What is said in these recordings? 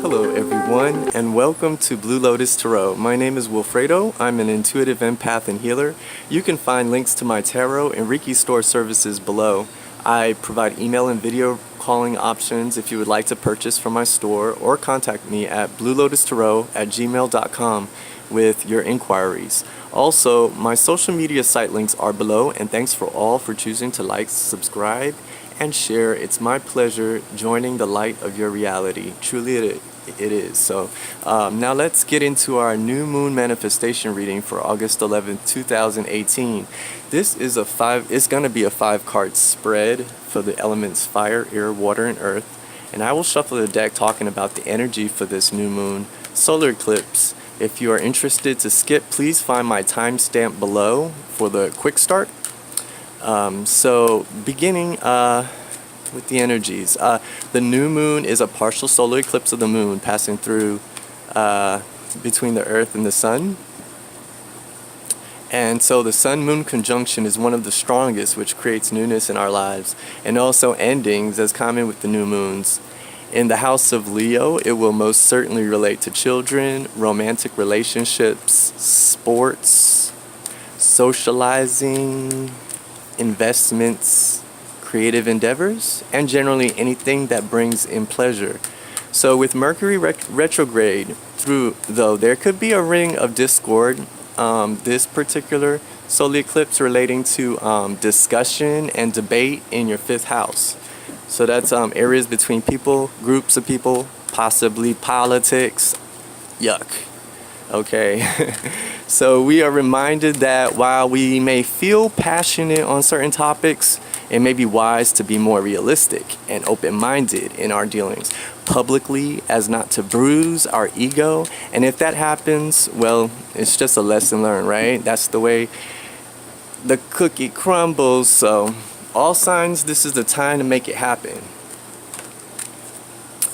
Hello everyone, and welcome to Blue Lotus Tarot. My name is Wilfredo. I'm an intuitive empath and healer. You can find links to my tarot and Reiki store services below. I provide email and video calling options if you would like to purchase from my store, or contact me at bluelotustarot@gmail.com with your inquiries. Also, my social media site links are below, and thanks for all for choosing to like, subscribe, and share. It's my pleasure joining the light of your reality. Truly it is. So now let's get into our new moon manifestation reading for August 11th, 2018. This is it's going to be a 5-card spread for the elements fire, air, water, and earth. And I will shuffle the deck talking about the energy for this new moon solar eclipse. If you are interested to skip, please find my timestamp below for the quick start. So beginning with the energies, the new moon is a partial solar eclipse of the moon passing through between the earth and the sun. And so the sun-moon conjunction is one of the strongest, which creates newness in our lives, and also endings, as common with the new moons. In the house of Leo, it will most certainly relate to children, romantic relationships, sports, socializing, investments, creative endeavors, and generally anything that brings in pleasure. So with Mercury retrograde through, though, there could be a ring of discord this particular solar eclipse relating to discussion and debate in your 5th house. So that's areas between people, groups of people, possibly politics. Yuck. Okay. So we are reminded that while we may feel passionate on certain topics, it may be wise to be more realistic and open-minded in our dealings publicly, as not to bruise our ego. And if that happens, well, it's just a lesson learned, right? That's the way the cookie crumbles. So all signs, this is the time to make it happen.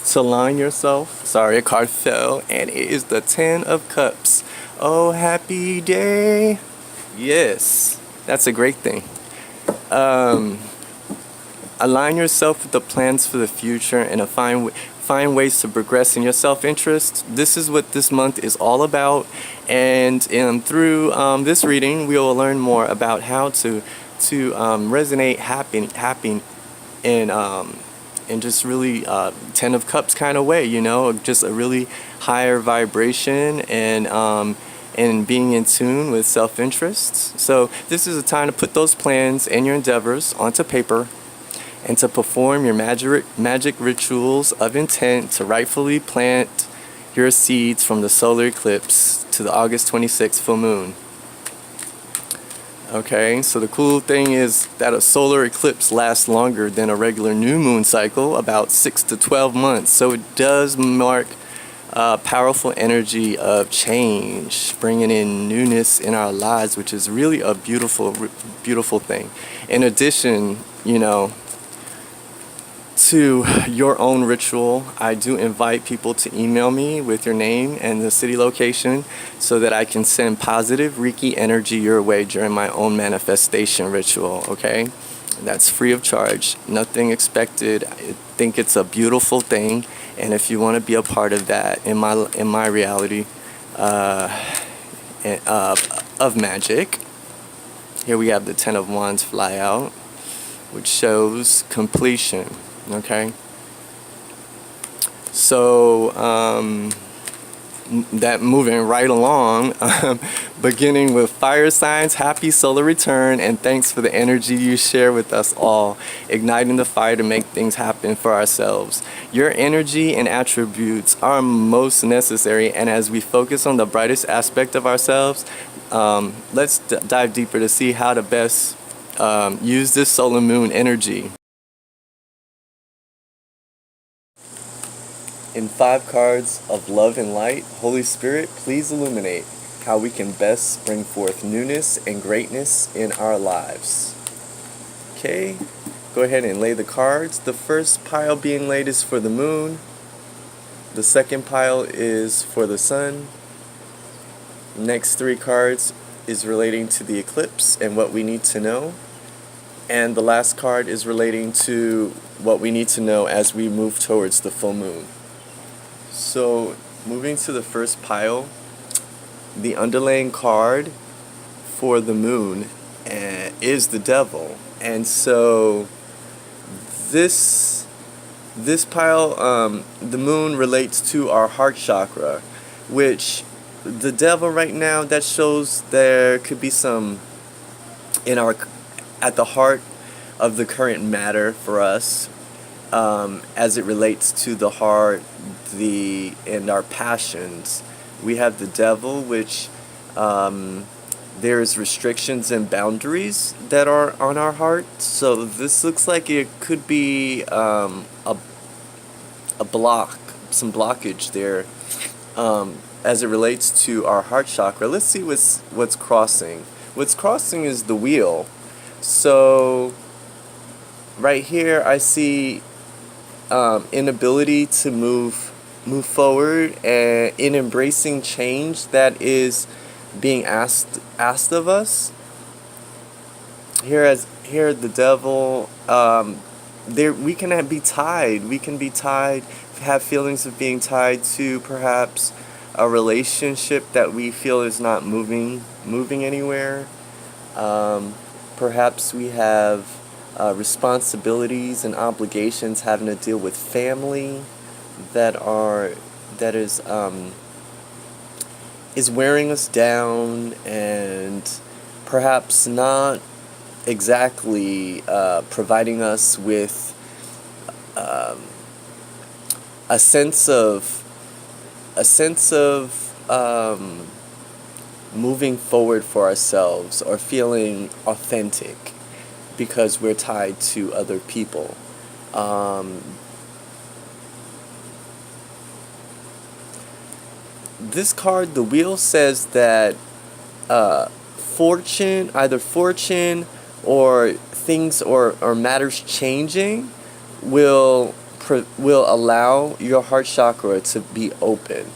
So align yourself. Sorry, a card fell, and it is the 10 of Cups. Oh, happy day. Yes, that's a great thing. Align yourself with the plans for the future and find ways to progress in your self-interest. This is what this month is all about, and through this reading, we will learn more about how to resonate happy in just really 10 of Cups kind of way, you know, just a really higher vibration and being in tune with self-interest. So this is a time to put those plans and your endeavors onto paper, and to perform your magic rituals of intent to rightfully plant your seeds from the solar eclipse to the August 26th full moon. Okay, so the cool thing is that a solar eclipse lasts longer than a regular new moon cycle, about 6 to 12 months. So it does mark powerful energy of change, bringing in newness in our lives, which is really a beautiful, beautiful thing. In addition, you know, to your own ritual, I do invite people to email me with your name and the city location so that I can send positive Reiki energy your way during my own manifestation ritual, okay? That's free of charge, nothing expected. I think it's a beautiful thing, and if you want to be a part of that in my reality of magic, here we have the 10 of Wands fly out, which shows completion. Okay, so that moving right along, beginning with fire signs, happy solar return, and thanks for the energy you share with us all, igniting the fire to make things happen for ourselves. Your energy and attributes are most necessary, and as we focus on the brightest aspect of ourselves, let's dive deeper to see how to best use this solar moon energy. In 5 cards of love and light, Holy Spirit, please illuminate how we can best bring forth newness and greatness in our lives. Okay, go ahead and lay the cards. The first pile being laid is for the moon. The second pile is for the sun. Next 3 cards is relating to the eclipse and what we need to know. And the last card is relating to what we need to know as we move towards the full moon. So, moving to the first pile, the underlying card for the moon is the devil. And so this pile, the moon relates to our heart chakra, which the devil right now, that shows there could be some at the heart of the current matter for us, as it relates to the heart, and our passions. We have the devil, which there's restrictions and boundaries that are on our heart. So this looks like it could be a block, some blockage there, as it relates to our heart chakra. Let's see what's crossing. What's crossing is the wheel. So right here I see inability to move forward, and in embracing change that is being asked of us. Here the devil, there we can be tied. We can be tied, have feelings of being tied to perhaps a relationship that we feel is not moving anywhere. Perhaps we have responsibilities and obligations having to deal with family that is wearing us down, and perhaps not exactly providing us with a sense of moving forward for ourselves, or feeling authentic because we're tied to other people. This card, the wheel, says that fortune or things or matters changing will allow your heart chakra to be open.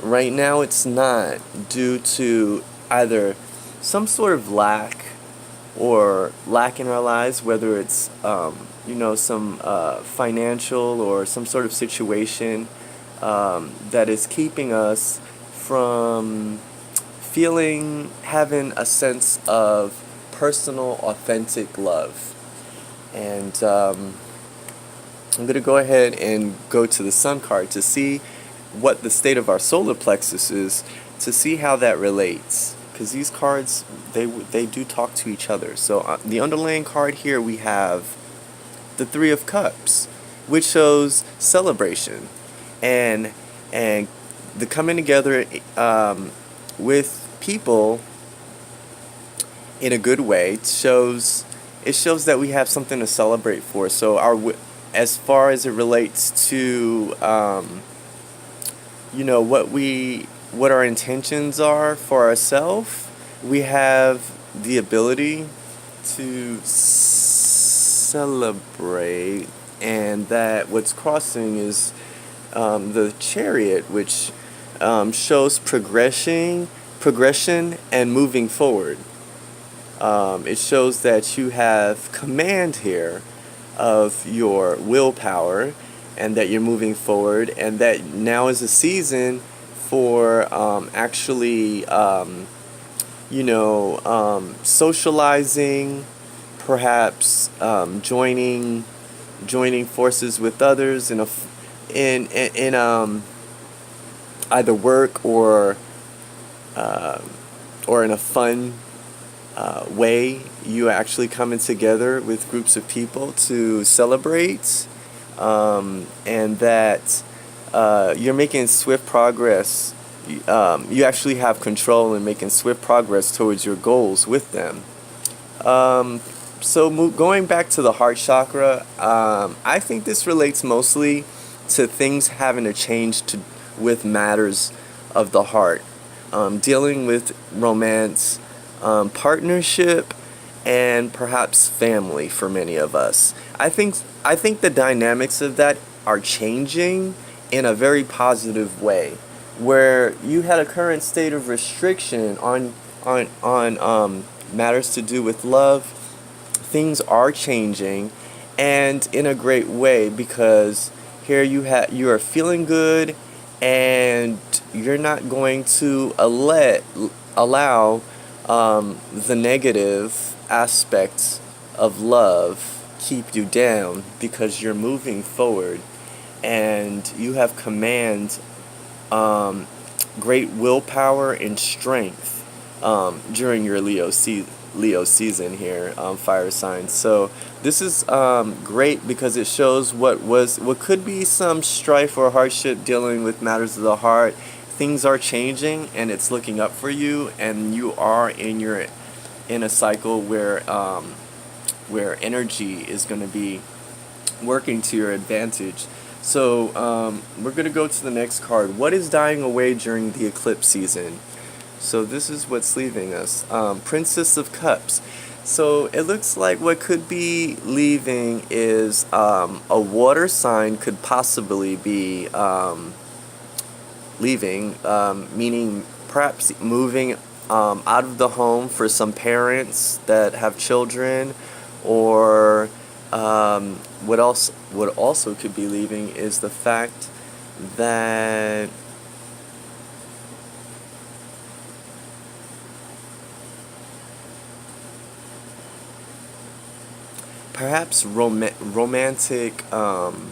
Right now it's not, due to either some sort of lack in our lives, whether it's some financial or some sort of situation that is keeping us from having a sense of personal, authentic love. And I'm going to go ahead and go to the Sun card to see what the state of our solar plexus is, to see how that relates, because these cards, they do talk to each other. So the underlying card here, we have the Three of Cups, which shows celebration and the coming together with people in a good way. It shows that we have something to celebrate for. So as far as it relates to what our intentions are for ourselves, we have the ability to celebrate, and that what's crossing is the Chariot, which shows progression and moving forward. It shows that you have command here of your willpower, and that you're moving forward, and that now is a season for actually socializing, perhaps joining forces with others in either work or in a fun way. You actually coming together with groups of people to celebrate, and that you're making swift progress. You actually have control in making swift progress towards your goals with them. Going back to the heart chakra, I think this relates mostly to things having to change with matters of the heart, dealing with romance, partnership, and perhaps family for many of us. I think the dynamics of that are changing in a very positive way, where you had a current state of restriction on matters to do with love. Things are changing, and in a great way, because here you are feeling good, and you're not going to allow the negative aspects of love keep you down, because you're moving forward and you have command, great willpower and strength during your Leo season here, fire signs. So this is great because it shows what could be some strife or hardship dealing with matters of the heart. Things are changing and it's looking up for you, and you are in a cycle where energy is going to be working to your advantage. So we're going to go to the next card. What is dying away during the eclipse season? So this is what's leaving us. Princess of Cups. So it looks like what could be leaving is a water sign could possibly be leaving, meaning perhaps moving out of the home for some parents that have children, or what also could be leaving is the fact that perhaps romantic inspired.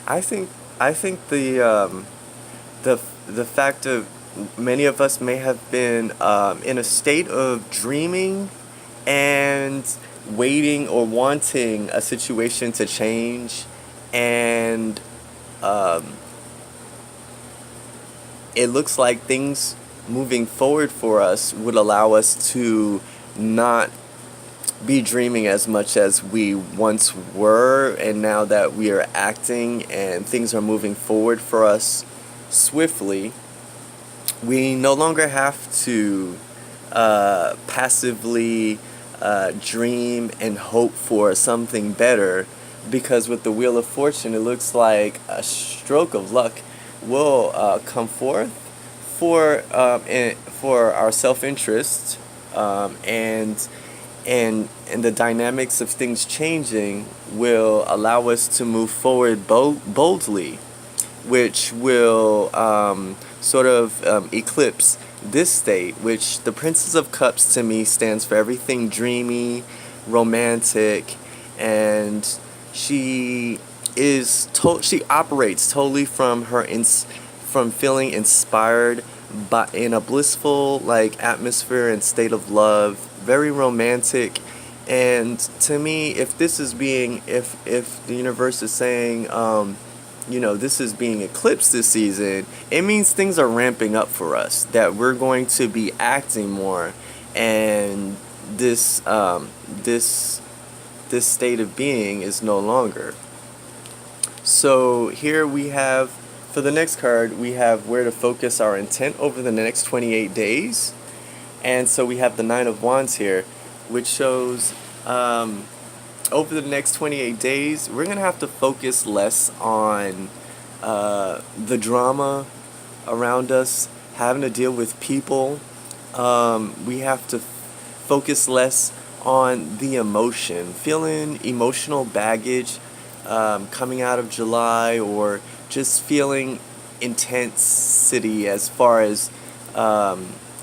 I think the fact of many of us may have been in a state of dreaming and waiting or wanting a situation to change, and it looks like things moving forward for us would allow us to not be dreaming as much as we once were, and now that we are acting and things are moving forward for us swiftly, we no longer have to passively dream and hope for something better, because with the Wheel of Fortune it looks like a stroke of luck will come forth for our self-interest, and the dynamics of things changing will allow us to move forward boldly, which will sort of eclipse this state, which the Princess of Cups to me stands for everything dreamy, romantic, and she operates totally from from feeling inspired but in a blissful like atmosphere and state of love, very romantic. And to me, if the universe is saying this is being eclipsed this season, it means things are ramping up for us, that we're going to be acting more, and this state of being is no longer. So here we have, for the next card, we have where to focus our intent over the next 28 days. And so we have the Nine of Wands here, which shows over the next 28 days, we're going to have to focus less on the drama around us, having to deal with people. We have to focus less on the emotion, feeling emotional baggage coming out of July, or just feeling intensity as far as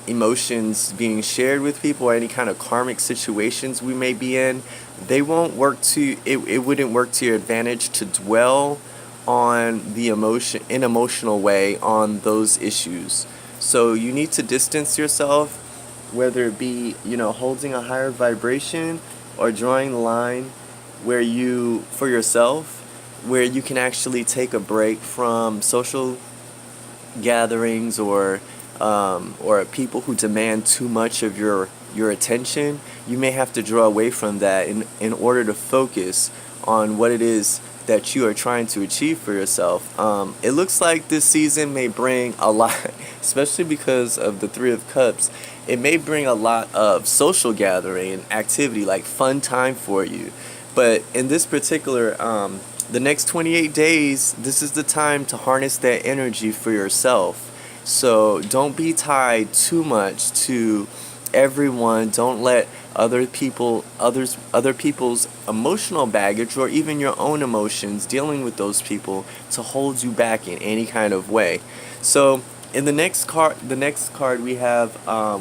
emotions being shared with people, or any kind of karmic situations we may be in. They won't work it wouldn't work to your advantage to dwell on the emotional way on those issues. So you need to distance yourself, whether it be holding a higher vibration, or drawing the line where for yourself, where you can actually take a break from social gatherings, or people who demand too much of your attention. You may have to draw away from that in order to focus on what it is that you are trying to achieve for yourself. It looks like this season may bring a lot, especially because of the Three of Cups. It may bring a lot of social gathering and activity, like fun time for you. But in this particular, the next 28 days, this is the time to harness that energy for yourself. So don't be tied too much to everyone. Don't let other people's emotional baggage, or even your own emotions dealing with those people, to hold you back in any kind of way. So in the next card we have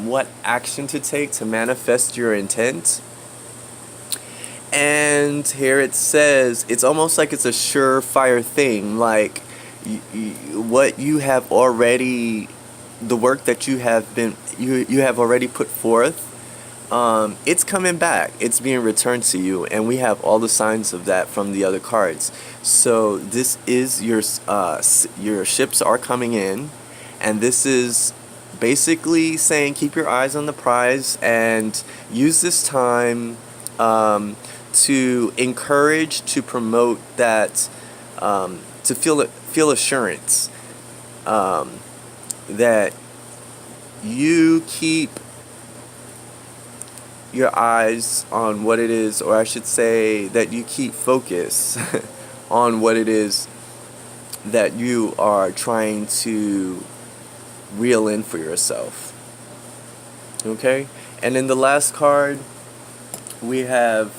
what action to take to manifest your intent. And here it says, it's almost like it's a surefire thing, like what you have already, the work that you have already put forth, it's coming back, it's being returned to you, and we have all the signs of that from the other cards. So this is your ships are coming in, and this is basically saying keep your eyes on the prize and use this time to encourage, to promote that, to feel assurance that you keep your eyes on what it is, or I should say that you keep focus on what it is that you are trying to reel in for yourself. Okay? And in the last card, we have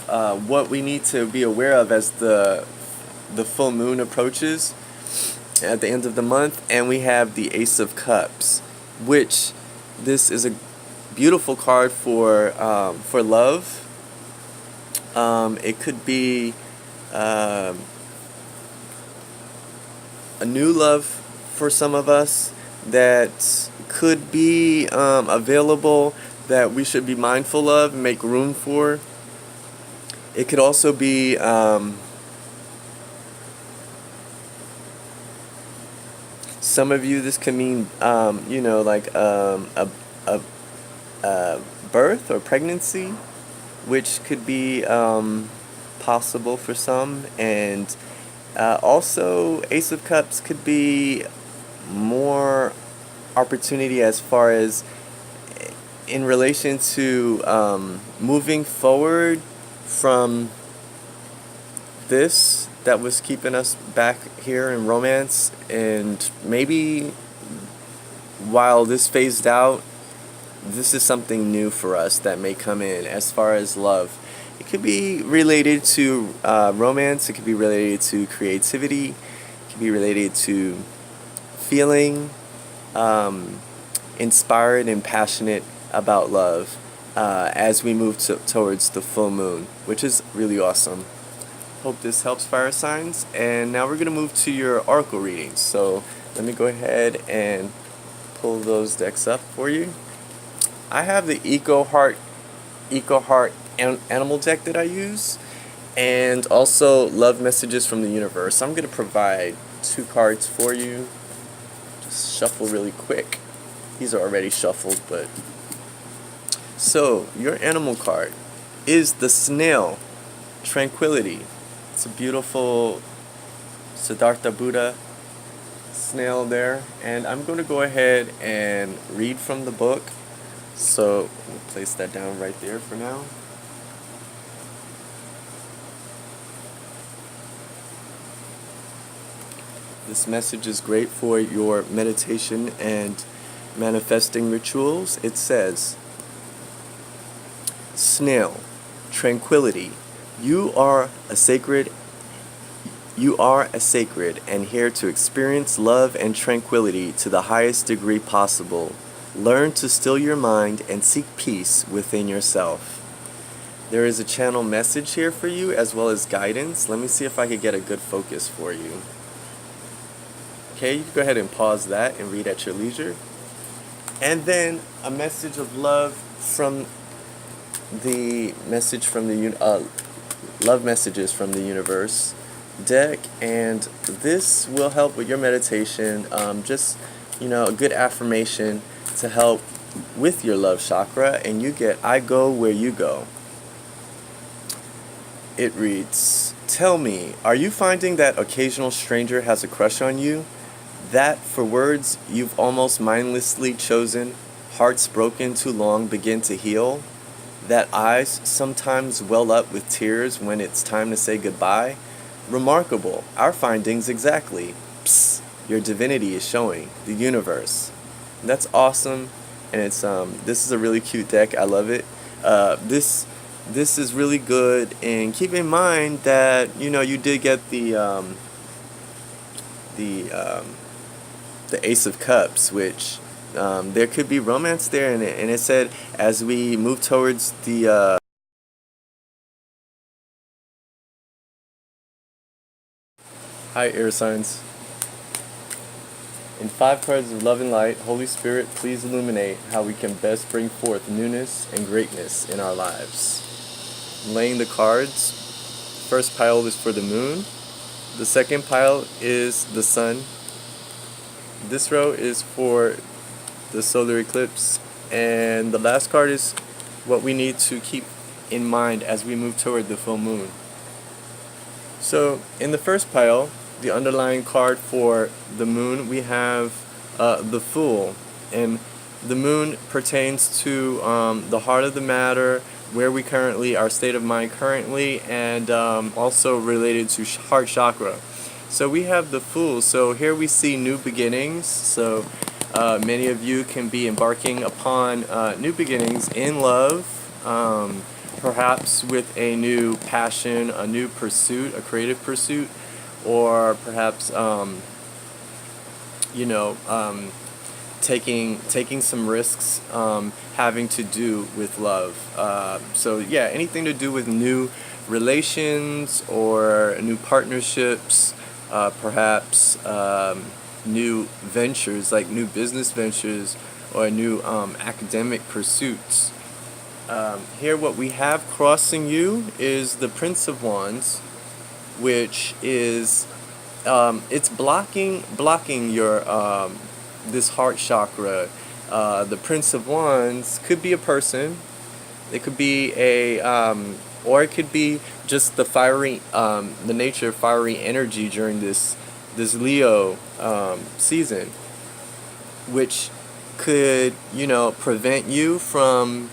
what we need to be aware of as the full moon approaches at the end of the month, and we have the Ace of Cups, which this is a beautiful card for love. It could be a new love for some of us that could be available, that we should be mindful of and make room for. It could also be some of you, this could mean like a birth or pregnancy, which could be possible for some. And also Ace of Cups could be more opportunity as far as in relation to moving forward from this that was keeping us back here in romance, and maybe while this phased out, this is something new for us that may come in as far as love. It could be related to romance, it could be related to creativity, it could be related to feeling inspired and passionate about love as we move towards the full moon, which is really awesome. Hope this helps, fire signs. And now we're going to move to your oracle readings. So let me go ahead and pull those decks up for you. I have the Eco Heart Animal deck that I use, and also Love Messages from the Universe. I'm going to provide 2 cards for you. Just shuffle really quick. These are already shuffled, but... So, your animal card is the snail, Tranquility. It's a beautiful Siddhartha Buddha snail there. And I'm going to go ahead and read from the book. So, we'll place that down right there for now. This message is great for your meditation and manifesting rituals. It says, Snail, Tranquility, you are a sacred and here to experience love and tranquility to the highest degree possible. Learn to still your mind and seek peace within yourself. There is a channel message here for you as well as guidance. Let me see if I could get a good focus for you. Okay, you can go ahead and pause that and read at your leisure. And then a message of love from the Love Messages from the Universe deck, and this will help with your meditation. Just a good affirmation to help with your love chakra, and you get I go where you go. It reads, tell me, are you finding that occasional stranger has a crush on you? That for words you've almost mindlessly chosen, hearts broken too long begin to heal? That eyes sometimes well up with tears when it's time to say goodbye? Remarkable, our findings exactly. Psst, your divinity is showing, the universe. That's awesome. and it's this is a really cute deck. I love it. This is really good, and keep in mind that you did get the Ace of Cups, which there could be romance there, and it said as we move towards the hi, air signs. In 5 cards of love and light, Holy Spirit, please illuminate how we can best bring forth newness and greatness in our lives. Laying the cards, first pile is for the moon, the second pile is the sun, this row is for the solar eclipse, and the last card is what we need to keep in mind as we move toward the full moon. So in the first pile, the underlying card for the moon, we have the Fool, and the moon pertains to the heart of the matter, where we currently, our state of mind currently, and also related to heart chakra. So we have the Fool. So here we see new beginnings. So many of you can be embarking upon new beginnings in love, perhaps with a new passion, a new pursuit, a creative pursuit, or perhaps taking some risks having to do with love. So yeah, anything to do with new relations or new partnerships, perhaps new ventures, like new business ventures or new academic pursuits. Here what we have crossing you is the Prince of Wands, which is it's blocking your this heart chakra. The Prince of Wands could be a person, it could be a or it could be just the fiery the nature of fiery energy during this Leo season, which could prevent you from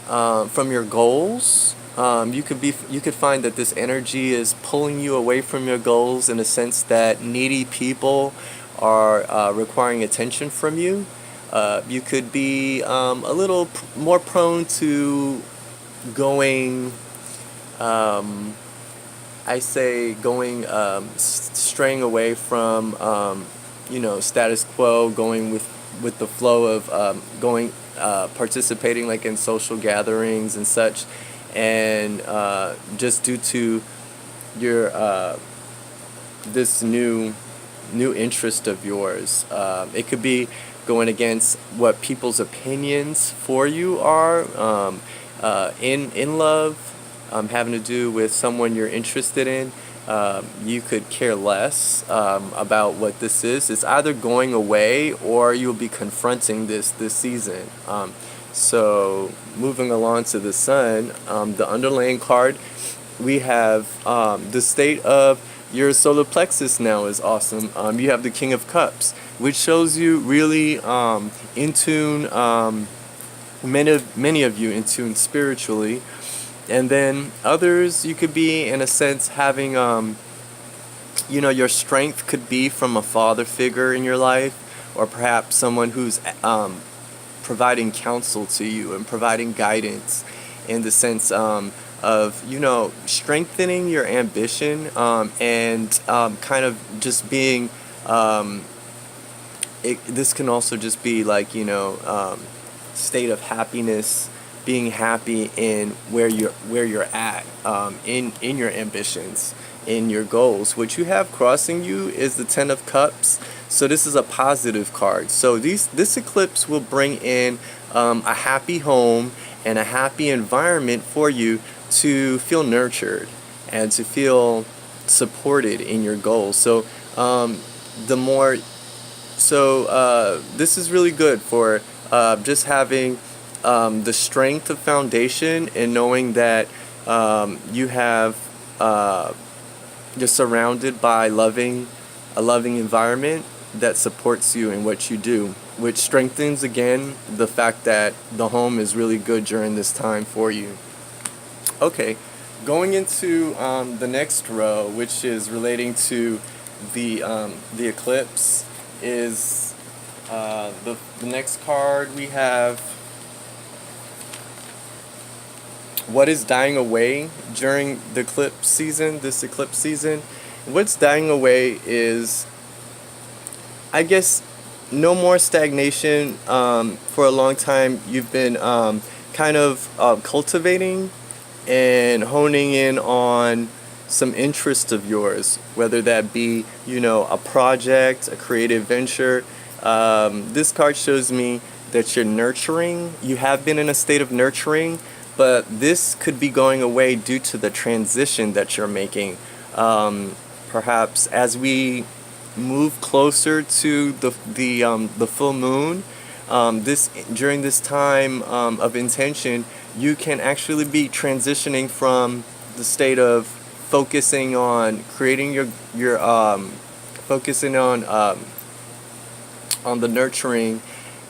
your goals. You could find that this energy is pulling you away from your goals, in a sense that needy people are requiring attention from you. You could be a little more prone to going, straying away from status quo, going with the flow of participating like in social gatherings and such. And just due to your this new interest of yours, it could be going against what people's opinions for you are in love, having to do with someone you're interested in. You could care less about what this is. It's either going away or you'll be confronting this season. So moving along to the Sun, the underlying card, we have the state of your solar plexus now is awesome. You have the King of Cups, which shows you really in tune, many of you in tune spiritually. And then others, you could be in a sense having, your strength could be from a father figure in your life, or perhaps someone who's providing counsel to you and providing guidance in the sense of strengthening your ambition, and kind of just being this can also just be like state of happiness, being happy in where you're at, in your ambitions, in your goals. What you have crossing you is the Ten of Cups. So this is a positive card. So this eclipse will bring in a happy home and a happy environment for you to feel nurtured and to feel supported in your goals. So this is really good for just having the strength of foundation and knowing that you're surrounded by a loving environment that supports you in what you do, which strengthens again the fact that the home is really good during this time for you. Okay, going into the next row, which is relating to the eclipse, is The next card we have what is dying away during the eclipse season, this eclipse season. What's dying away is, I guess, no more stagnation. For a long time, you've been kind of cultivating and honing in on some interest of yours, whether that be, a project, a creative venture. This card shows me that you're nurturing. You have been in a state of nurturing, but this could be going away due to the transition that you're making. Perhaps as we move closer to the full moon, during this time of intention, you can actually be transitioning from the state of focusing on creating your focusing on the nurturing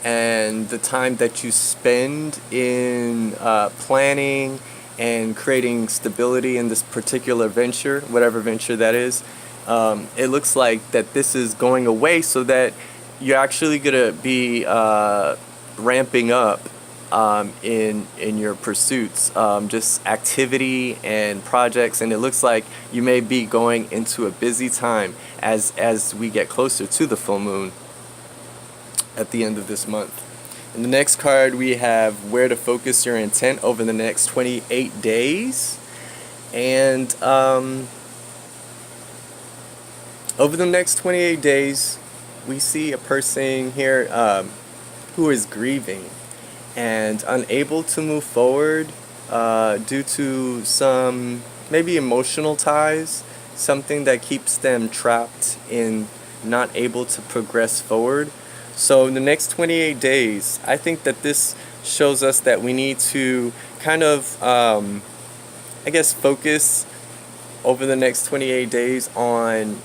and the time that you spend in planning and creating stability in this particular venture, whatever venture that is. It looks like that this is going away, so that you're actually gonna be ramping up in your pursuits, just activity and projects, and it looks like you may be going into a busy time as we get closer to the full moon at the end of this month. In the next card, we have where to focus your intent over the next 28 days. And over the next 28 days, we see a person here who is grieving and unable to move forward due to some maybe emotional ties, something that keeps them trapped in not able to progress forward. So in the next 28 days, I think that this shows us that we need to kind of, focus over the next 28 days on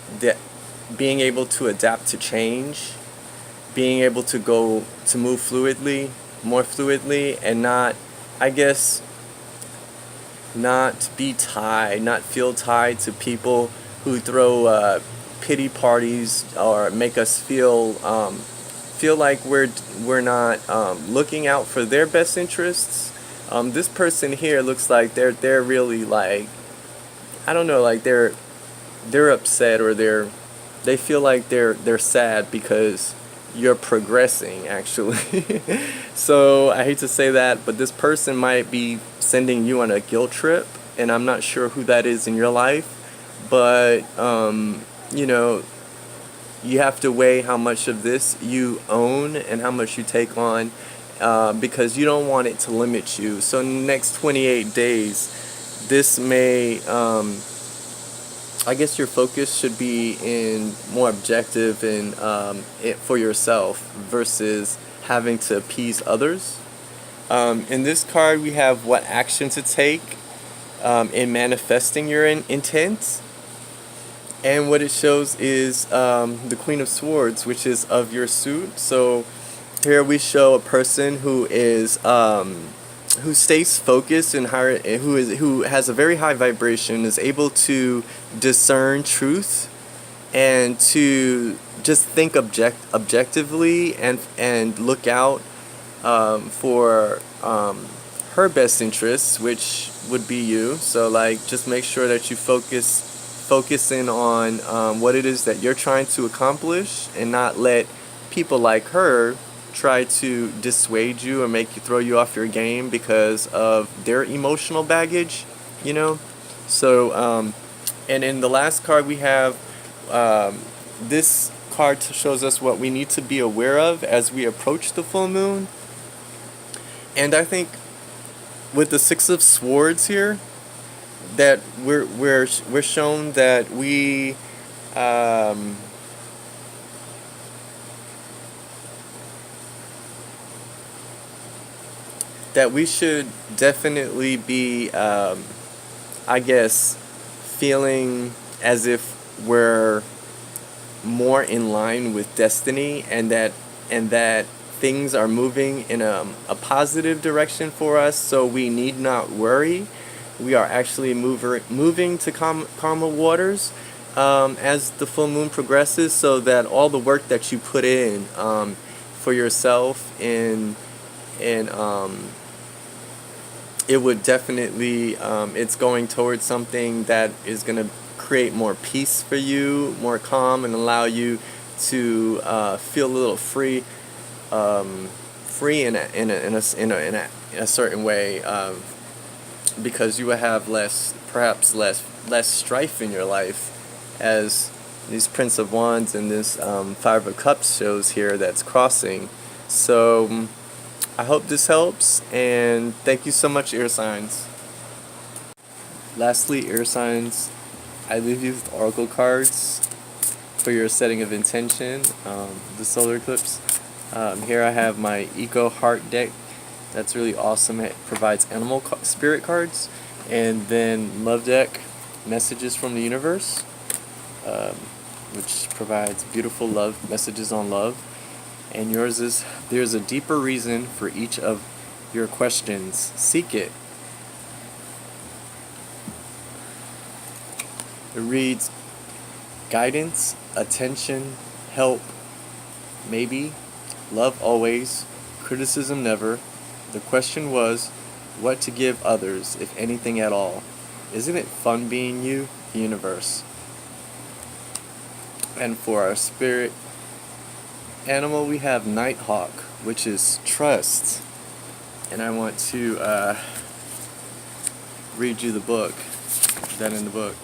being able to adapt to change, being able to move more fluidly, and not feel tied to people who throw pity parties or make us feel like we're not looking out for their best interests. This person here looks like they're really like, I don't know, like they're upset, or they feel like they're sad because you're progressing, actually. So I hate to say that, but this person might be sending you on a guilt trip, and I'm not sure who that is in your life, but you have to weigh how much of this you own and how much you take on, because you don't want it to limit you. So in the next 28 days, this may, your focus should be in more objective and for yourself versus having to appease others. In this card, we have what action to take in manifesting your intent. And what it shows is the Queen of Swords, which is of your suit. So here we show a person who stays focused and who has a very high vibration, is able to discern truth and to just think objectively and look out for her best interests, which would be you. So just make sure that you focus in on what it is that you're trying to accomplish, and not let people like her try to dissuade you or throw you off your game because of their emotional baggage, So, and in the last card we have, this card shows us what we need to be aware of as we approach the full moon. And I think with the Six of Swords here, that we're shown that we should definitely be feeling as if we're more in line with destiny, and that things are moving in a positive direction for us, so we need not worry. We are actually moving to calmer waters as the full moon progresses, so that all the work that you put in for yourself, and it would definitely it's going towards something that is going to create more peace for you, more calm, and allow you to feel a little free, free in a certain way, because you will have perhaps less strife in your life, as these Prince of Wands and this Five of Cups shows here that's crossing. So I hope this helps, and thank you so much, air signs. Lastly, air signs, I leave you with oracle cards for your setting of intention, the solar eclipse. Here I have my Eco Heart deck. That's really awesome. It provides animal spirit cards, and then Love deck, messages from the universe, which provides beautiful love messages on love. And yours is, there's a deeper reason for each of your questions. Seek it. It reads, guidance, attention, help, maybe, love always, criticism never. The question was, what to give others, if anything at all. Isn't it fun being you, the universe? And for our spirit animal, we have Nighthawk, which is trust. And I want to read you the book, that in the book.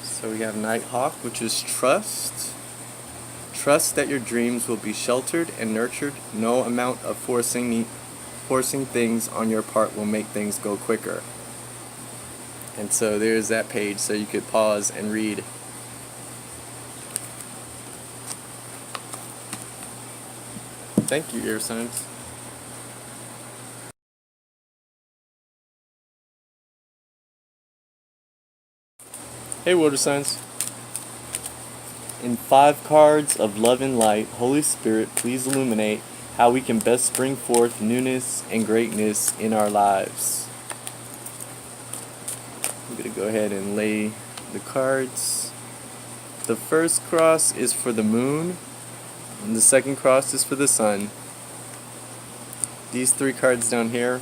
So we have Nighthawk, which is trust. Trust that your dreams will be sheltered and nurtured. No amount of forcing things on your part will make things go quicker. And so there's that page, so you could pause and read. Thank you, air signs. Hey, water signs. In 5 cards of love and light, Holy Spirit, please illuminate how we can best bring forth newness and greatness in our lives. I'm going to go ahead and lay the cards. The first cross is for the moon, and the second cross is for the sun. These 3 cards down here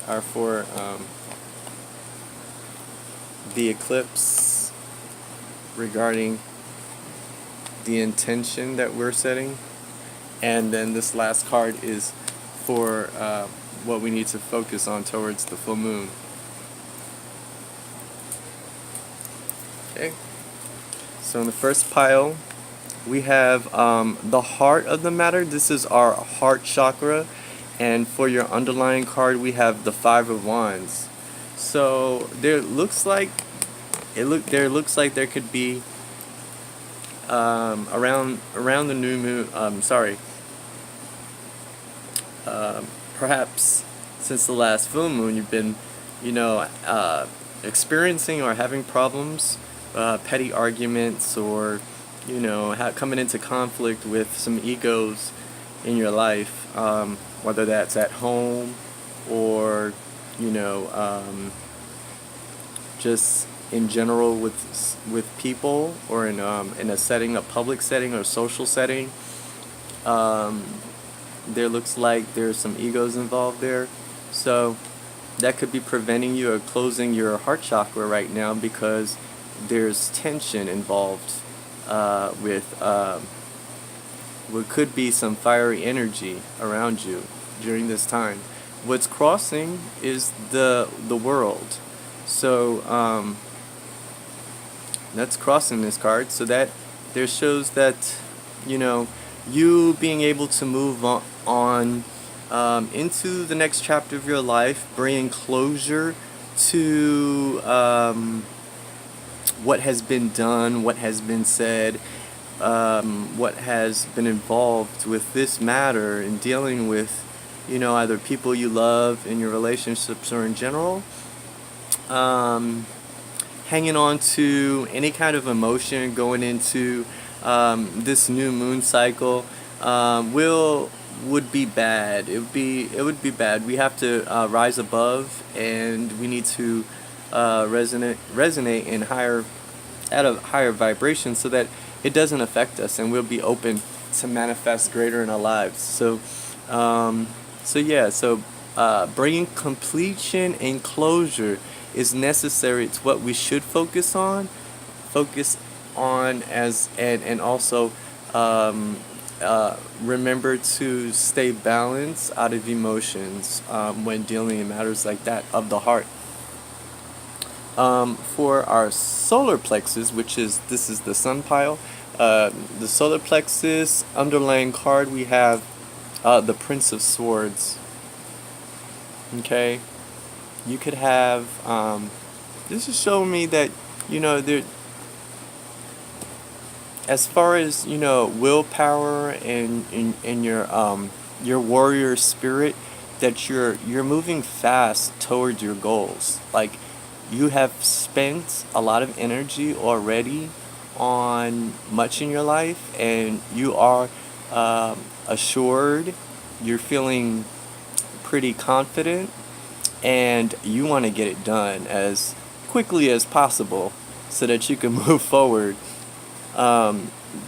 are for the eclipse, regarding the intention that we're setting, and then this last card is for what we need to focus on towards the full moon. Okay, so in the first pile we have the heart of the matter. This is our heart chakra, and for your underlying card we have the Five of Wands. So there looks like there could be around the new moon. Perhaps since the last full moon, you've been, experiencing or having problems, petty arguments, or coming into conflict with some egos in your life, whether that's at home or just in general with people, or in a setting, a public setting or social setting. There looks like there's some egos involved there, so that could be preventing you or closing your heart chakra right now, because there's tension involved with what could be some fiery energy around you during this time. What's crossing is the world. So that's crossing this card, so that there shows that you being able to move on into the next chapter of your life, bringing closure to what has been done, what has been said, what has been involved with this matter, in dealing with either people you love in your relationships or in general. Hanging on to any kind of emotion going into this new moon cycle will would be bad. It would be bad. We have to rise above, and we need to resonate in at a higher vibration, so that it doesn't affect us, and we'll be open to manifest greater in our lives. So bringing completion and closure is necessary. It's what we should focus on and also remember to stay balanced out of emotions when dealing in matters like that of the heart. For our solar plexus, this is the sun pile, the solar plexus underlying card, we have the Prince of Swords. Okay, you could have this is showing me that there, as far as willpower and your warrior spirit, that you're moving fast towards your goals. Like, you have spent a lot of energy already on much in your life, and you are assured, you're feeling pretty confident, and you want to get it done as quickly as possible so that you can move forward.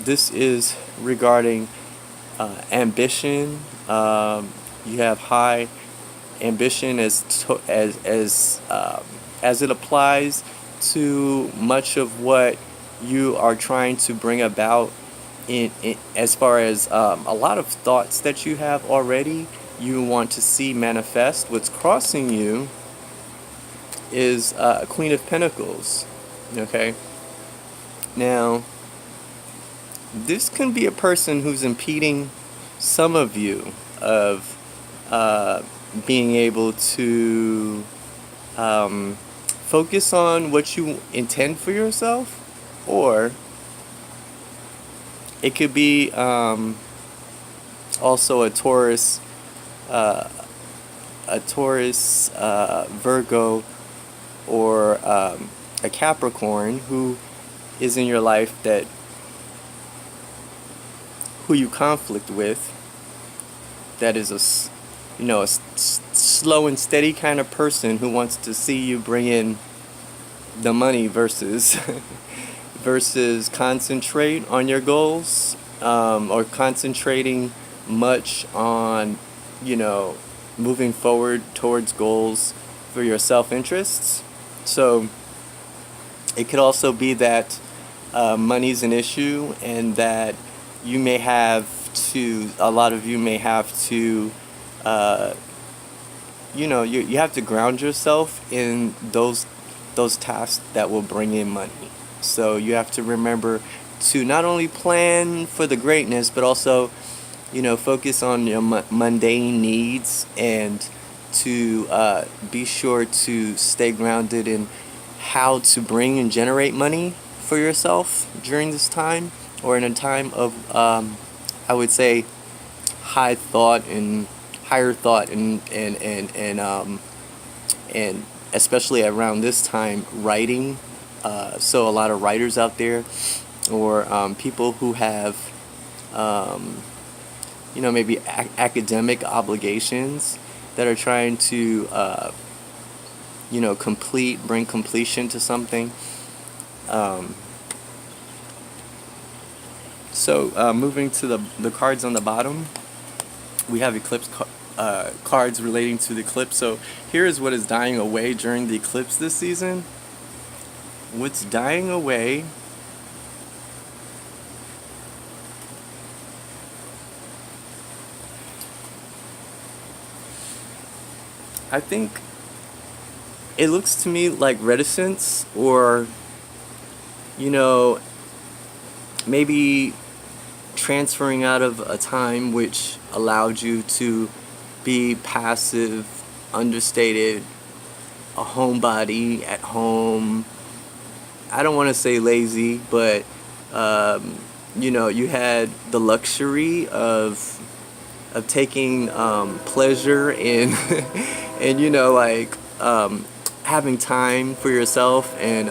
This is regarding ambition. You have high ambition as it applies to much of what you are trying to bring about in as far as a lot of thoughts that you have already you want to see manifest. What's crossing you is a Queen of Pentacles. Okay, now this can be a person who's impeding some of you of being able to focus on what you intend for yourself, or it could be also a Taurus, Virgo, or a Capricorn who is in your life who you conflict with, that is a slow and steady kind of person who wants to see you bring in the money versus concentrate on your goals, or concentrating much on moving forward towards goals for your self-interests. So it could also be that money's an issue, and that a lot of you may have to you have to ground yourself in those tasks that will bring in money. So you have to remember to not only plan for the greatness, but also focus on your mundane needs, and to be sure to stay grounded in how to bring and generate money for yourself during this time, or in a time of I would say higher thought and especially around this time, writing. So a lot of writers out there, or people who have maybe academic obligations that are trying to bring completion to something. So moving to the cards on the bottom, we have Eclipse cards relating to the eclipse. So here is what is dying away during the eclipse this season. What's dying away I think it looks to me like reticence, or maybe transferring out of a time which allowed you to be passive, understated, a homebody at home. I don't want to say lazy, but you had the luxury of taking pleasure in and having time for yourself, and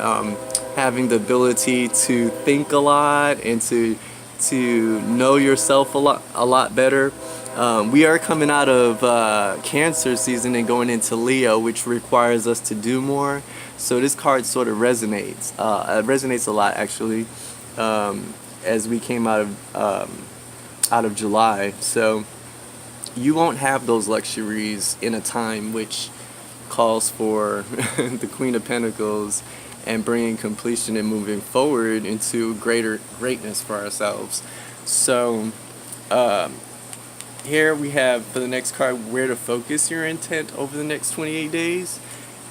having the ability to think a lot, and to know yourself a lot better. We are coming out of Cancer season and going into Leo, which requires us to do more. So this card sort of resonates. It resonates a lot, actually, as we came out of July. So you won't have those luxuries in a time which calls for the Queen of Pentacles and bringing completion and moving forward into greater greatness for ourselves. So here we have, for the next card, where to focus your intent over the next 28 days.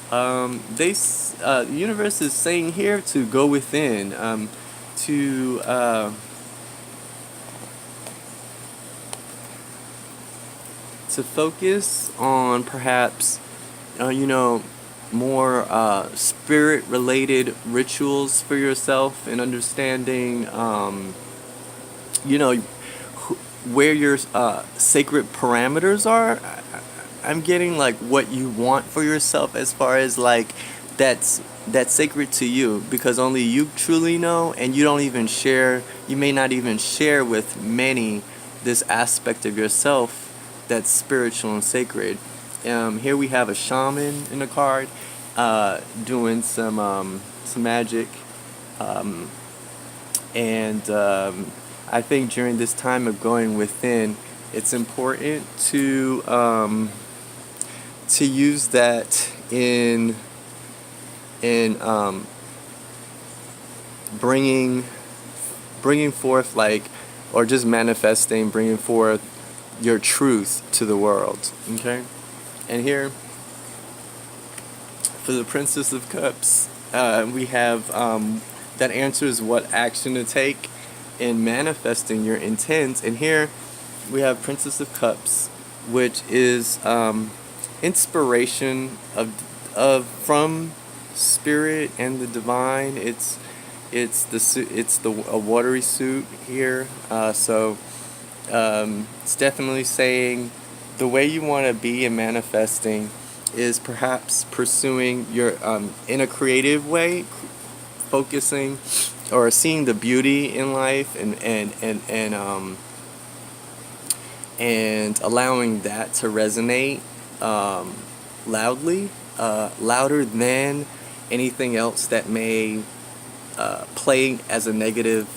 The universe is saying here to go within, to focus on perhaps, more spirit-related rituals for yourself, and understanding, where your sacred parameters are. I'm getting like what you want for yourself, as far as like that's sacred to you, because only you truly know, and you may not even share with many this aspect of yourself that's spiritual and sacred. Here we have a shaman in the card, doing some magic, and I think during this time of going within, it's important to use that in bringing forth, like, or just manifesting, bringing forth your truth to the world. Okay, and here for the Princess of Cups, we have that answers what action to take in manifesting your intent. And here we have Princess of Cups, which is inspiration from spirit and the divine. It's a watery suit here, so it's definitely saying the way you want to be in manifesting is perhaps pursuing your in a creative way, focusing or seeing the beauty in life, and allowing that to resonate loudly, louder than anything else that may play as a negative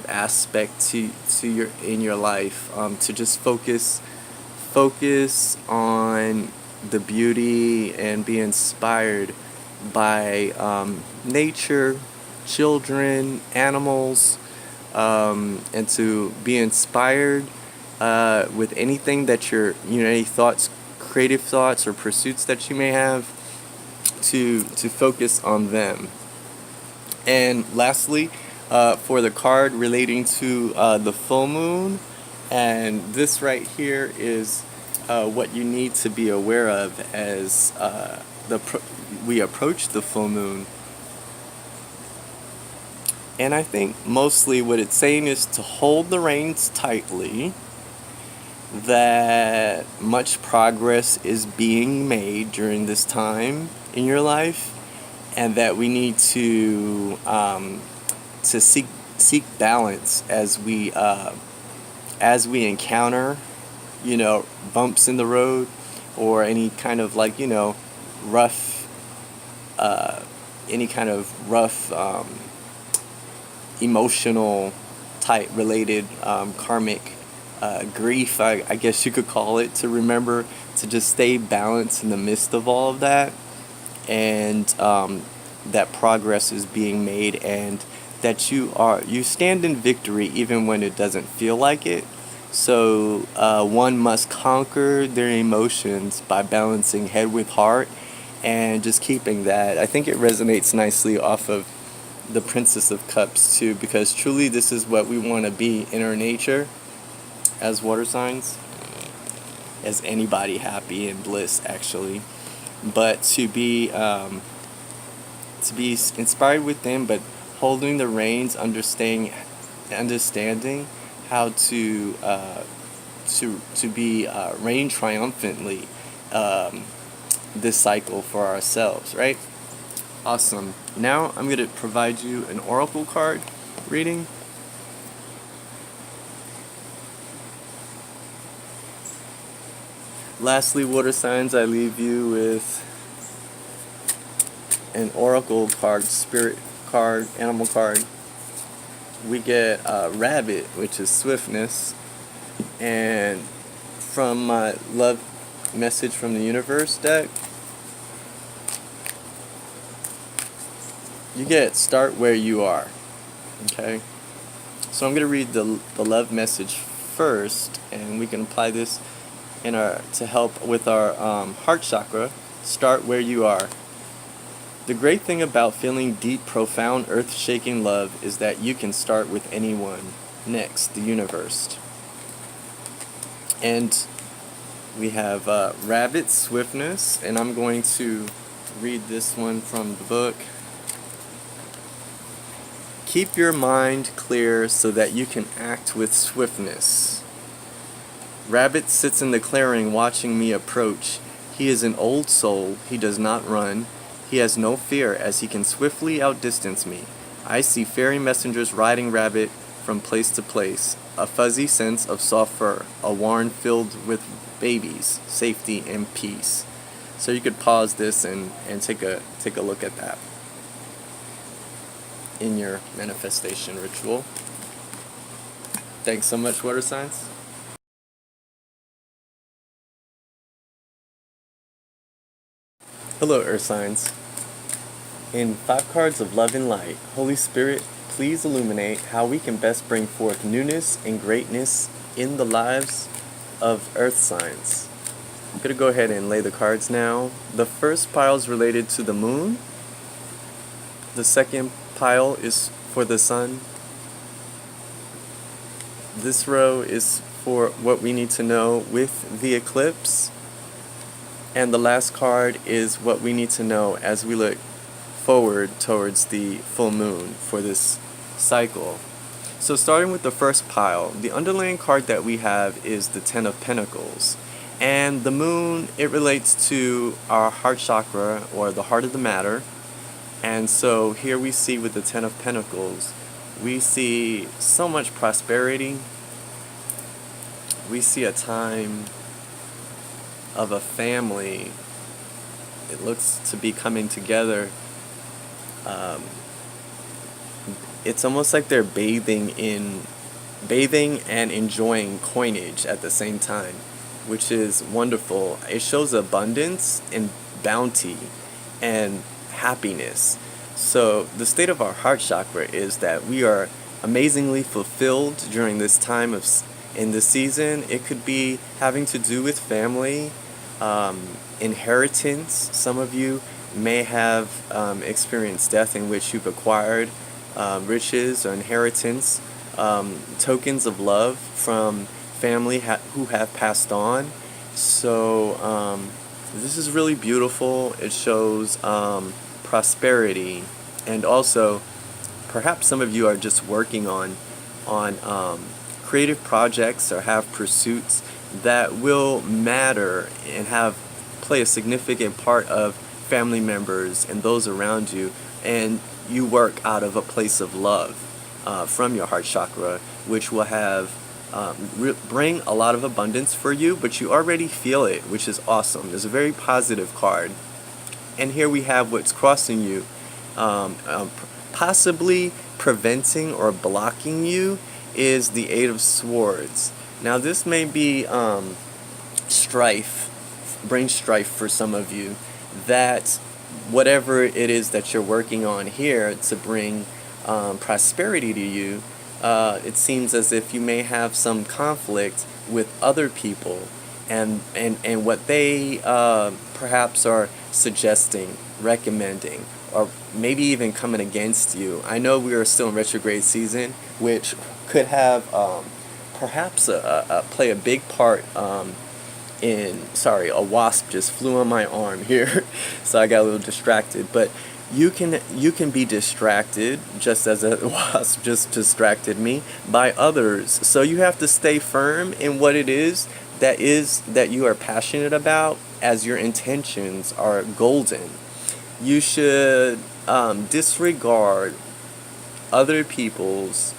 aspect to your in your life. To just focus on the beauty and be inspired by nature, children, animals, and to be inspired with anything that any thoughts, creative thoughts or pursuits that you may have, to focus on them. And lastly, for the card relating to the full moon, and this right here is what you need to be aware of as we approach the full moon. And I think mostly what it's saying is to hold the reins tightly, that much progress is being made during this time in your life, and that we need to seek balance as we encounter, bumps in the road, or any kind of rough emotional type related karmic grief, I guess you could call it, to remember to just stay balanced in the midst of all of that, and that progress is being made, and that you stand in victory even when it doesn't feel like it. So one must conquer their emotions by balancing head with heart, and just keeping that. I think it resonates nicely off of the Princess of Cups too, because truly this is what we want to be in our nature as water signs, as anybody, happy and bliss actually, but to be inspired within, but holding the reins, understanding how to be reign triumphantly this cycle for ourselves, right? Awesome. Now I'm going to provide you an oracle card reading. Lastly, water signs, I leave you with an oracle card, spirit card, animal card. We get rabbit, which is swiftness, and from my love message from the universe deck, you get start where you are. Okay, so I'm going to read the love message first, and we can apply this in our to help with our heart chakra. Start where you are. The great thing about feeling deep, profound, earth-shaking love is that you can start with anyone. Next, the universe. And we have rabbit swiftness, and I'm going to read this one from the book. Keep your mind clear so that you can act with swiftness. Rabbit sits in the clearing watching me approach. He is an old soul. He does not run. He has no fear as he can swiftly outdistance me. I see fairy messengers riding rabbit from place to place, a fuzzy sense of soft fur, a warren filled with babies, safety and peace. So you could pause this and take a look at that in your manifestation ritual. Thanks so much, water signs. Hello, earth signs. In 5 cards of love and light, Holy Spirit, please illuminate how we can best bring forth newness and greatness in the lives of earth signs. I'm going to go ahead and lay the cards now. The first pile is related to the moon. The second pile is for the sun. This row is for what we need to know with the eclipse. And the last card is what we need to know as we look forward towards the full moon for this cycle. So starting with the first pile, the underlying card that we have is the Ten of Pentacles. And the moon, it relates to our heart chakra, or the heart of the matter. And so here we see with the Ten of Pentacles, we see so much prosperity. We see a time of a family. It looks to be coming together. It's almost like they're bathing and enjoying coinage at the same time, which is wonderful. It shows abundance and bounty and happiness. So the state of our heart chakra is that we are amazingly fulfilled during this time in the season. It could be having to do with family, inheritance. Some of you may have experienced death in which you've acquired riches or inheritance, tokens of love from family who have passed on. So this is really beautiful. It shows prosperity, and also perhaps some of you are just working on creative projects or have pursuits that will matter and play a significant part of family members and those around you, and you work out of a place of love from your heart chakra, which will bring a lot of abundance for you, but you already feel it, which is awesome. It's a very positive card. And here we have what's crossing you, possibly preventing or blocking you, is the Eight of Swords. Now this may be bring strife for some of you, that whatever it is that you're working on here to bring prosperity to you, it seems as if you may have some conflict with other people and what they perhaps are suggesting, recommending, or maybe even coming against you. I know we are still in retrograde season, which could have perhaps play a big part a wasp just flew on my arm here, so I got a little distracted. But you can be distracted, just as a wasp just distracted me, by others. So you have to stay firm in what it is that you are passionate about, as your intentions are golden. You should disregard other people's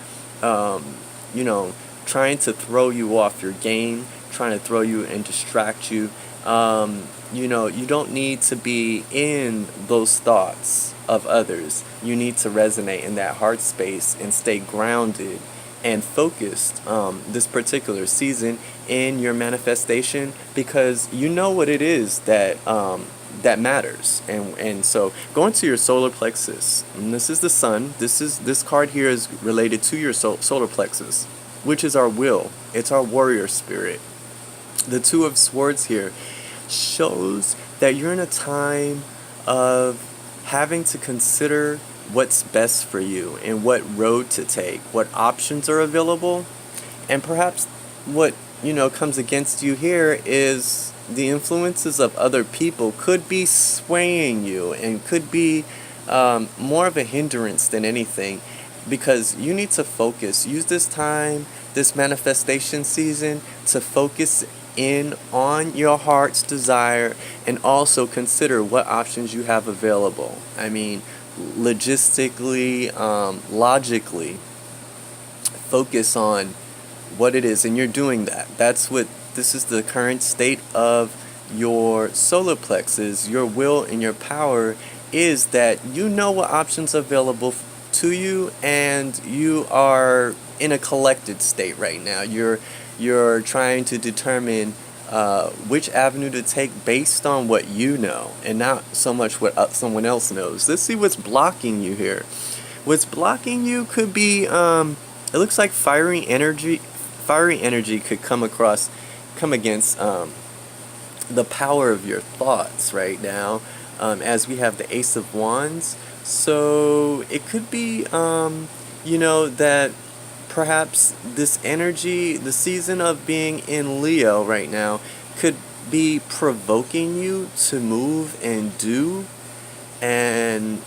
trying to throw you off your game, trying to throw you and distract you. You know, you don't need to be in those thoughts of others. You need to resonate in that heart space and stay grounded and focused this particular season in your manifestation, because you know what it is that that matters. And so going to your solar plexus, and this is the sun. This card here is related to your solar plexus, which is our will. It's our warrior spirit. The Two of Swords here shows that you're in a time of having to consider what's best for you and what road to take, what options are available, and perhaps what, you know, comes against you here is the influences of other people could be swaying you and could be more of a hindrance than anything, because you need to focus. Use this time, this manifestation season, to focus in on your heart's desire and also consider what options you have available. I mean, logistically, logically, focus on what it is, and you're doing that. This is the current state of your solar plexus. Your will and your power is that you know what options are available to you, and you are in a collected state right now. You're trying to determine which avenue to take based on what you know and not so much what someone else knows. Let's see what's blocking you here. What's blocking you could be, it looks like fiery energy could come against the power of your thoughts right now, as we have the Ace of Wands. So it could be, you know, that perhaps this energy, the season of being in Leo right now, could be provoking you to move and do. And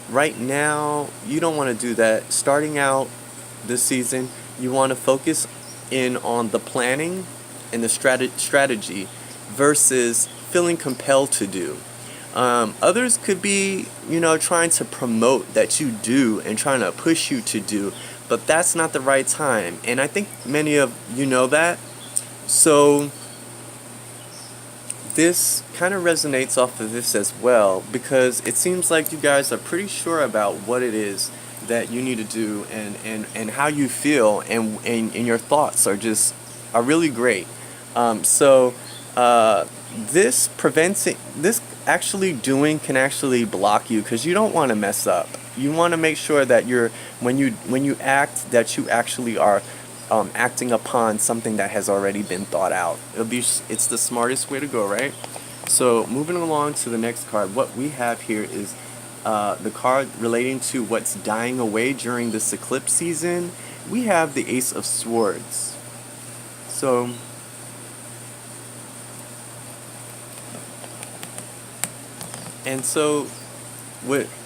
right now, you don't want to do that. Starting out this season, you want to focus in on the planning and the strategy versus feeling compelled to do. Others could be, you know, trying to promote that you do and trying to push you to do, but that's not the right time. And I think many of you know that. So this kind of resonates off of this as well, because it seems like you guys are pretty sure about what it is that you need to do, and how you feel, and your thoughts are really great. This actually doing can actually block you, because you don't want to mess up. You want to make sure that when you act, that you actually are acting upon something that has already been thought out. It's the smartest way to go, right? So moving along to the next card, what we have here is the card relating to what's dying away during this eclipse season. We have the Ace of Swords. So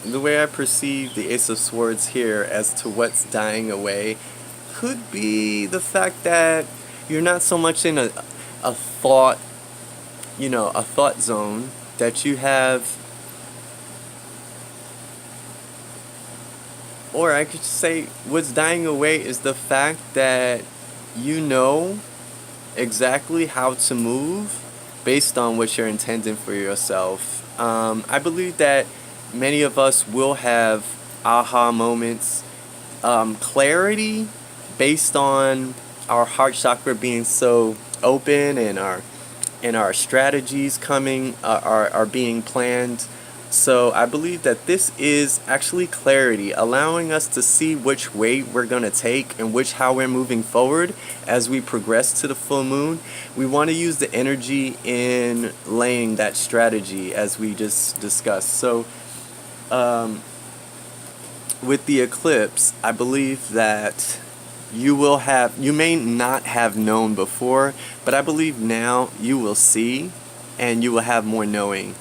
the way I perceive the Ace of Swords here as to what's dying away could be the fact that you're not so much in a thought, a thought zone, that you have, or I could say what's dying away is the fact that you know exactly how to move based on what you're intending for yourself. I believe that many of us will have aha moments, clarity based on our heart chakra being so open, and our strategies are being planned. So I believe that this is actually clarity, allowing us to see which way we're going to take and how we're moving forward as we progress to the full moon. We want to use the energy in laying that strategy as we just discussed. So with the eclipse, I believe that you may not have known before, but I believe now you will see, and you will have more knowing.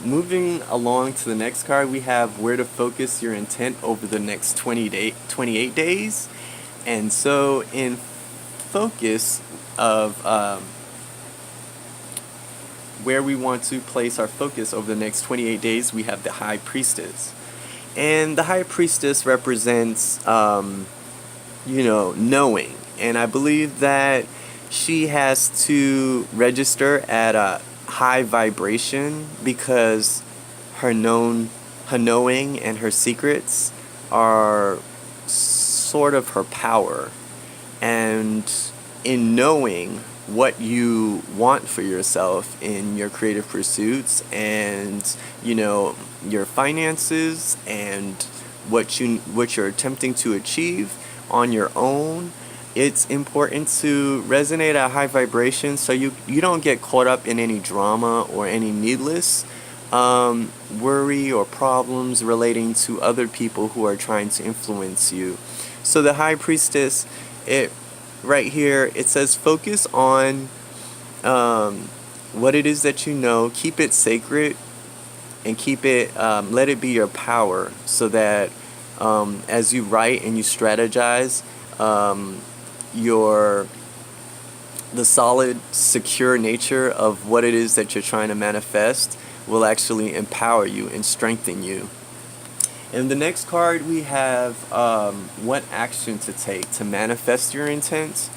Moving along to the next card, we have where to focus your intent over the next 28 days. And so in focus of where we want to place our focus over the next 28 days, we have the High Priestess. And the High Priestess represents, knowing. And I believe that she has to register at a high vibration because her knowing and her secrets are sort of her power. And in knowing what you want for yourself in your creative pursuits and, you know, your finances and what you're attempting to achieve on your own, it's important to resonate at high vibration so you don't get caught up in any drama or any needless worry or problems relating to other people who are trying to influence you. So the High Priestess, right here, it says focus on what it is that you know, keep it sacred, and keep it, let it be your power, so that as you write and you strategize, the solid, secure nature of what it is that you're trying to manifest will actually empower you and strengthen you. In the next card, we have what action to take to manifest your intent.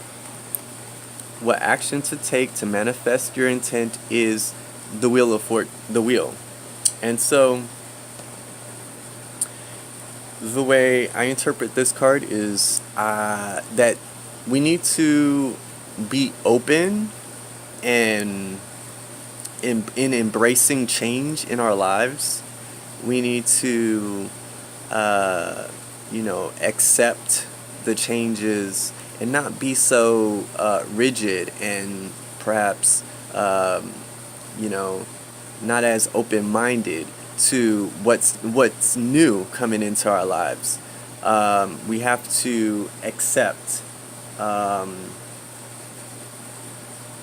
What action to take to manifest your intent is the wheel. And so, the way I interpret this card is that we need to be open and in embracing change in our lives. We need to accept the changes and not be so rigid and perhaps not as open-minded to what's new coming into our lives. We have to accept,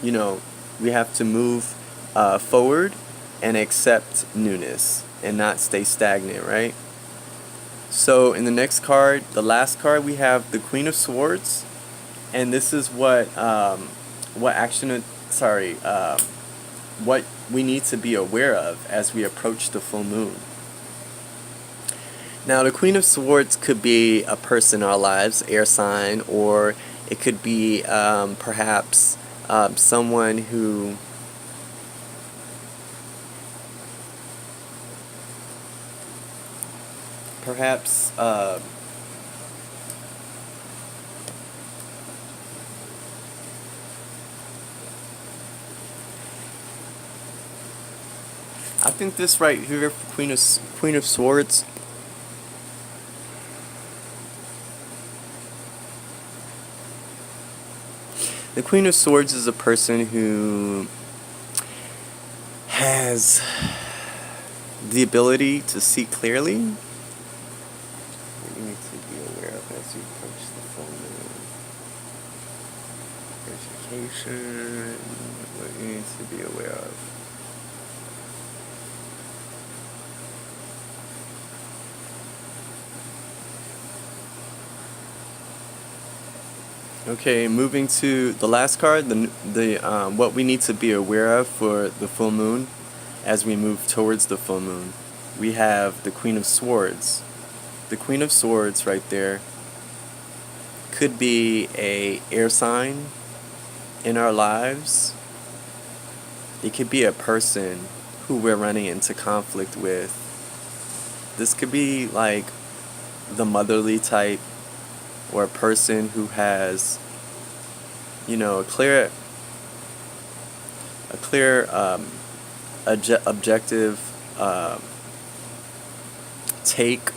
we have to move forward and accept newness and not stay stagnant, right? So in the next card, the last card, we have the Queen of Swords, and this is what we need to be aware of as we approach the full moon. Now, the Queen of Swords could be a person in our lives, air sign, or it could be perhaps someone who perhaps I think this right here, Queen of Swords, the Queen of Swords is a person who has the ability to see clearly. What you need to be aware of as you approach the full moon. Education, what you need to be aware of. Okay, moving to the last card, the what we need to be aware of for the full moon as we move towards the full moon. We have the Queen of Swords. The Queen of Swords right there could be a air sign in our lives. It could be a person who we're running into conflict with. This could be like the motherly type, or a person who has, a clear objective take,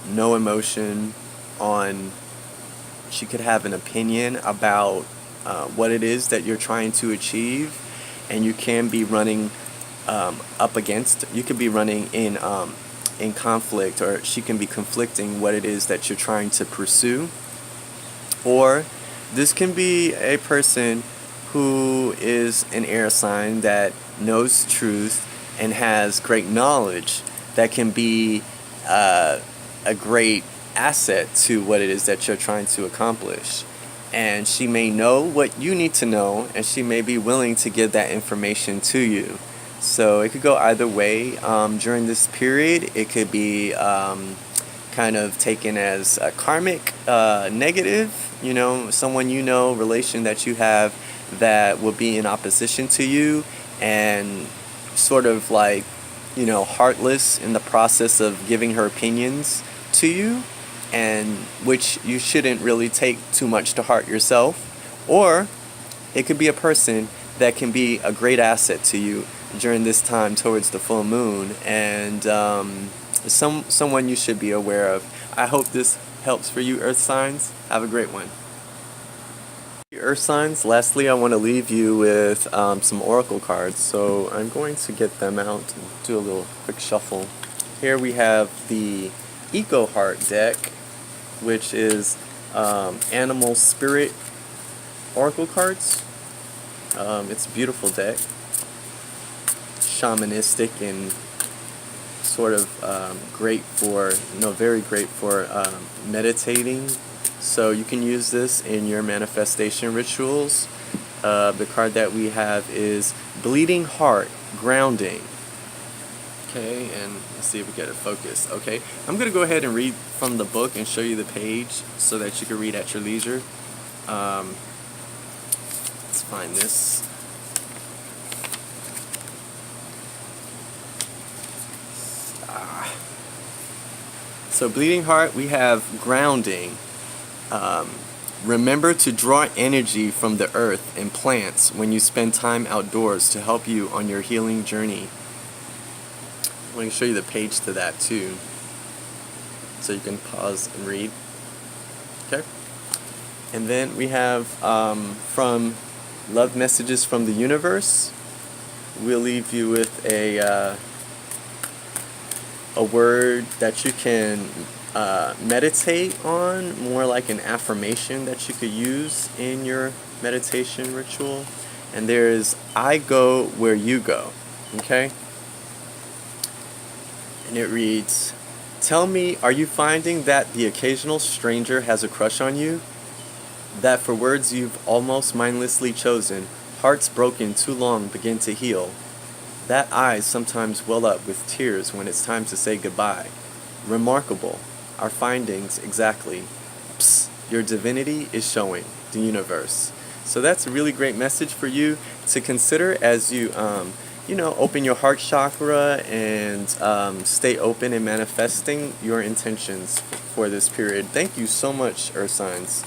no emotion on. She could have an opinion about what it is that you're trying to achieve, and you can be running you could be running in conflict, or she can be conflicting what it is that you're trying to pursue. Or this can be a person who is an air sign that knows truth and has great knowledge that can be a great asset to what it is that you're trying to accomplish. And she may know what you need to know, and she may be willing to give that information to you. So it could go either way during this period. It could be kind of taken as a karmic negative, you know, someone you know, relation that you have that will be in opposition to you and sort of like, you know, heartless in the process of giving her opinions to you, and which you shouldn't really take too much to heart yourself. Or it could be a person that can be a great asset to you during this time towards the full moon, and someone you should be aware of. I hope this helps for you, Earth signs. Have a great one. Earth signs, lastly, I want to leave you with some oracle cards. So I'm going to get them out and do a little quick shuffle. Here we have the Eco Heart deck, which is animal spirit oracle cards. It's a beautiful deck, shamanistic and sort of great for, very great for meditating. So you can use this in your manifestation rituals. The card that we have is Bleeding Heart, Grounding. Okay, and let's see if we get it focused. Okay, I'm going to go ahead and read from the book and show you the page so that you can read at your leisure. Let's find this. So Bleeding Heart, we have Grounding. Remember to draw energy from the earth and plants when you spend time outdoors to help you on your healing journey. I'm going to show you the page to that too, so you can pause and read. Okay. And then we have from Love Messages from the Universe. We'll leave you with a word that you can meditate on, more like an affirmation that you could use in your meditation ritual. And there's I go where you go. Okay? And it reads, tell me, are you finding that the occasional stranger has a crush on you? That for words you've almost mindlessly chosen, hearts broken too long begin to heal? That eyes sometimes well up with tears when it's time to say goodbye? Remarkable. Our findings exactly. Psst, your divinity is showing, the universe. So that's a really great message for you to consider as you, open your heart chakra and stay open in manifesting your intentions for this period. Thank you so much, Earth signs.